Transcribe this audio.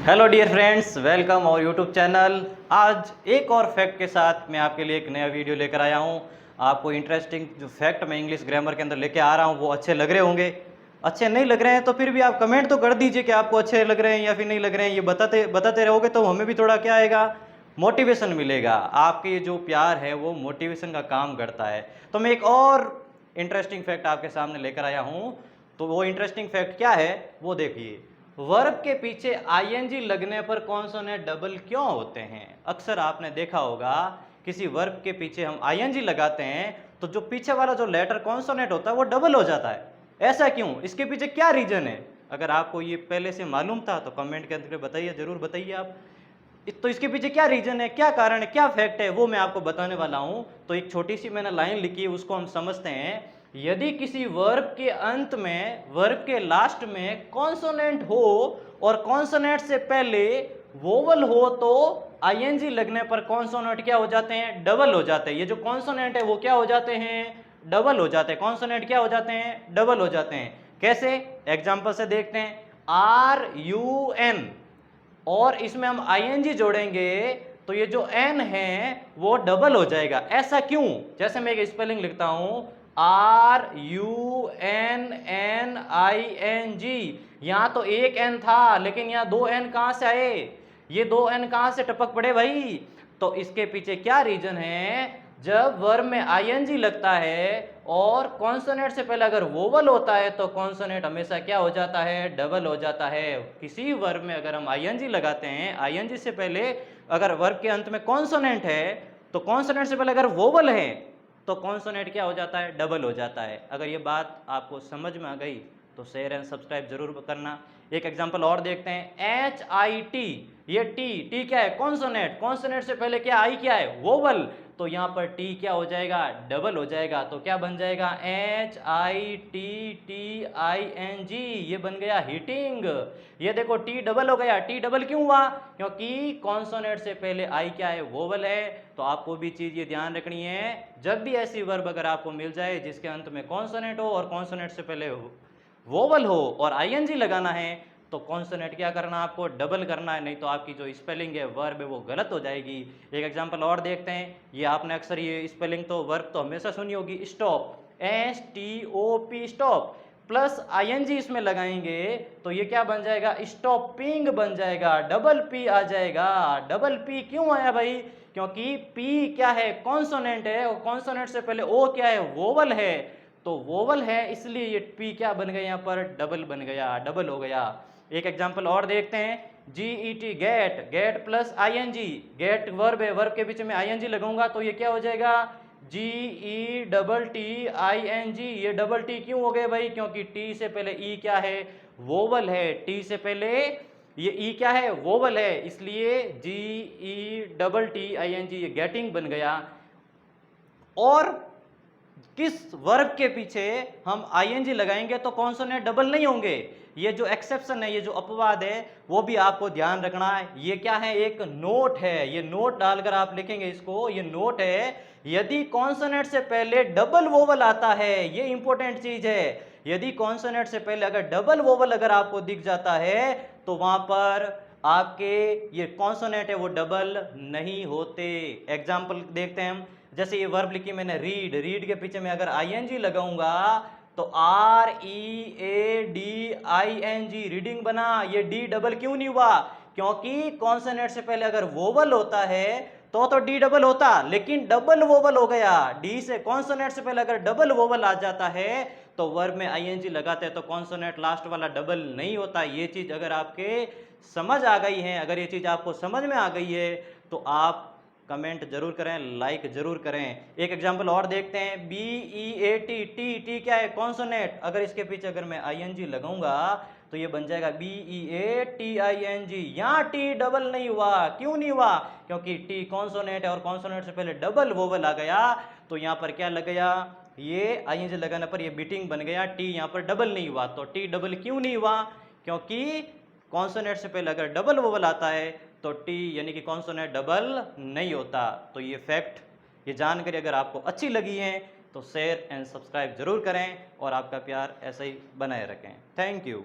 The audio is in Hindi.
हेलो डियर फ्रेंड्स, वेलकम और यूट्यूब चैनल। आज एक और फैक्ट के साथ मैं आपके लिए एक नया वीडियो लेकर आया हूं। आपको इंटरेस्टिंग जो फैक्ट मैं इंग्लिश ग्रामर के अंदर लेके आ रहा हूं वो अच्छे लग रहे होंगे। अच्छे नहीं लग रहे हैं तो फिर भी आप कमेंट तो कर दीजिए कि आपको अच्छे लग रहे हैं या फिर नहीं लग रहे हैं। ये बताते बताते रहोगे तो हमें भी थोड़ा क्या आएगा, मोटिवेशन मिलेगा। आपके जो प्यार है वो मोटिवेशन का काम करता है। तो मैं एक और इंटरेस्टिंग फैक्ट आपके सामने लेकर आया हूँ। तो वो इंटरेस्टिंग फैक्ट क्या है वो देखिए। वर्ब के पीछे आईएनजी लगने पर कॉन्सोनेंट डबल क्यों होते हैं? अक्सर आपने देखा होगा किसी वर्ब के पीछे हम आईएनजी लगाते हैं तो जो पीछे वाला जो लेटर कॉन्सोनेंट होता है वो डबल हो जाता है। ऐसा क्यों? इसके पीछे क्या रीजन है? अगर आपको ये पहले से मालूम था तो कमेंट के अंदर बताइए, जरूर बताइए आप। तो इसके पीछे क्या रीजन है, क्या कारण है, क्या फैक्ट है, वो मैं आपको बताने वाला हूं। तो एक छोटी सी मैंने लाइन लिखी है, उसको हम समझते हैं। यदि किसी वर्ब के अंत में, वर्ब के लास्ट में कॉन्सोनेंट हो और कॉन्सोनेंट से पहले वोवल हो तो आईएनजी लगने पर कॉन्सोनेंट क्या हो जाते हैं? डबल हो जाते हैं। ये जो कॉन्सोनेंट है वो क्या हो जाते हैं? डबल हो जाते हैं। कॉन्सोनेंट क्या हो जाते हैं? डबल हो जाते हैं। कैसे? एग्जांपल से देखते हैं। RUN और इसमें हम आईएनजी जोड़ेंगे तो ये जो एन है वो डबल हो जाएगा। ऐसा क्यों? जैसे मैं एक स्पेलिंग लिखता हूं, RUNNING। यहां तो एक एन था लेकिन यहां दो एन कहां से आए? ये दो एन कहां से टपक पड़े भाई? तो इसके पीछे क्या रीजन है? जब वर्ब में आईएनजी लगता है और कॉन्सोनेंट से पहले अगर वोवल होता है तो कॉन्सोनेंट हमेशा क्या हो जाता है? डबल हो जाता है। किसी वर्ब में अगर हम आईएनजी लगाते हैं, आईएनजी से पहले अगर वर्ब के अंत में कॉन्सोनेंट है तो कॉन्सोनेंट से पहले अगर वोवल है तो कॉन्सोनेंट क्या हो जाता है? डबल हो जाता है। अगर ये बात आपको समझ में आ गई तो शेयर एंड सब्सक्राइब जरूर करना। एक एग्जांपल और देखते हैं। HIT, ये टी क्या है? कॉन्सोनेंट। कॉन्सोनेंट से पहले क्या? आई क्या है? वोवल। तो यहां पर टी क्या हो जाएगा? डबल हो जाएगा। तो क्या बन जाएगा? HITTING, ये बन गया हीटिंग। ये देखो टी डबल हो गया। टी डबल क्यों हुआ? क्योंकि कॉन्सोनेंट से पहले आई क्या है? वोवल है। तो आपको भी चीज ये ध्यान रखनी है, जब भी ऐसी वर्ब अगर आपको मिल जाए जिसके अंत में कॉन्सोनेंट हो और कॉन्सोनेंट से पहले वोवल हो और आईएनजी लगाना है तो कॉन्सोनेंट क्या करना? आपको डबल करना है, नहीं तो आपकी जो स्पेलिंग है वर्ब है वो गलत हो जाएगी। एक एग्जांपल और देखते हैं। ये आपने अक्सर ये स्पेलिंग तो वर्ब तो हमेशा सुनी होगी, stop, STOP, stop, plus ING इसमें लगाएंगे तो ये क्या बन जाएगा? स्टॉपिंग बन जाएगा। डबल पी आ जाएगा। डबल पी क्यों आया भाई? क्योंकि पी क्या है? कॉन्सोनेंट है और कॉन्सोनेंट से पहले ओ क्या है? वोवल है। तो वोवल है इसलिए ये पी क्या बन गया? यहाँ पर डबल बन गया, डबल हो गया। एक एग्जांपल और देखते हैं। GET, get, get plus ING, get verb है, वर्ब के बीच में आईएनजी लगाऊंगा तो ये क्या हो जाएगा? GETTING। ये डबल टी क्यों हो गए भाई? क्योंकि टी से पहले ई क्या है? वोवल है। टी से पहले ये ई क्या है? वोवल है, इसलिए GETTING, ये गेटिंग बन गया। और किस वर्ब के पीछे हम आईएनजी लगाएंगे तो कॉन्सोनेंट डबल नहीं होंगे। ये जो एक्सेप्शन है, ये जो अपवाद है वो भी आपको ध्यान रखना है। ये क्या है? एक नोट है। ये नोट डालकर आप लिखेंगे इसको, ये नोट है। यदि कॉन्सोनेंट से पहले डबल वोवल आता है, ये इंपॉर्टेंट चीज है। यदि कॉन्सोनेंट से पहले अगर डबल वोवल अगर आपको दिख जाता है तो वहां पर आपके ये कॉन्सोनेंट है वो डबल नहीं होते। एग्जाम्पल देखते हैं हम। जैसे ये वर्ब लिखी मैंने रीड, रीड के पीछे मैं अगर आईएनजी लगाऊंगा तो READING, रीडिंग बना। ये डी डबल क्यों नहीं हुआ? क्योंकि कॉन्सोनेंट से पहले अगर वोवल होता है तो डी डबल होता, लेकिन डबल वोवल हो गया। डी से कॉन्सोनेंट से पहले अगर डबल वोवल आ जाता है तो वर्ब में आईएनजी लगाते हैं तो कॉन्सोनेंट लास्ट वाला डबल नहीं होता। ये चीज अगर आपके समझ आ गई है, अगर ये चीज आपको समझ में आ गई है तो आप कमेंट जरूर करें, लाइक जरूर करें। एक एग्जांपल और देखते हैं। BEAT, टी क्या है? कॉन्सोनेंट। अगर इसके पीछे अगर मैं आईएनजी लगाऊंगा तो ये बन जाएगा BEATING। यहाँ टी डबल नहीं हुआ। क्यों नहीं हुआ? क्योंकि टी कॉन्सोनेंट है और कॉन्सोनेंट से पहले डबल वोवल आ गया तो यहाँ पर क्या लग गया? ये आईएनजी लगाने पर ये बीटिंग बन गया। टी यहाँ पर डबल नहीं हुआ। तो टी डबल क्यों नहीं हुआ? क्योंकि कॉन्सोनेंट से पहले अगर डबल वोवल आता है तो टी यानी कि कॉन्सोनेंट डबल नहीं होता। तो ये फैक्ट, ये जानकारी अगर आपको अच्छी लगी है तो शेयर एंड सब्सक्राइब जरूर करें और आपका प्यार ऐसे ही बनाए रखें। Thank you.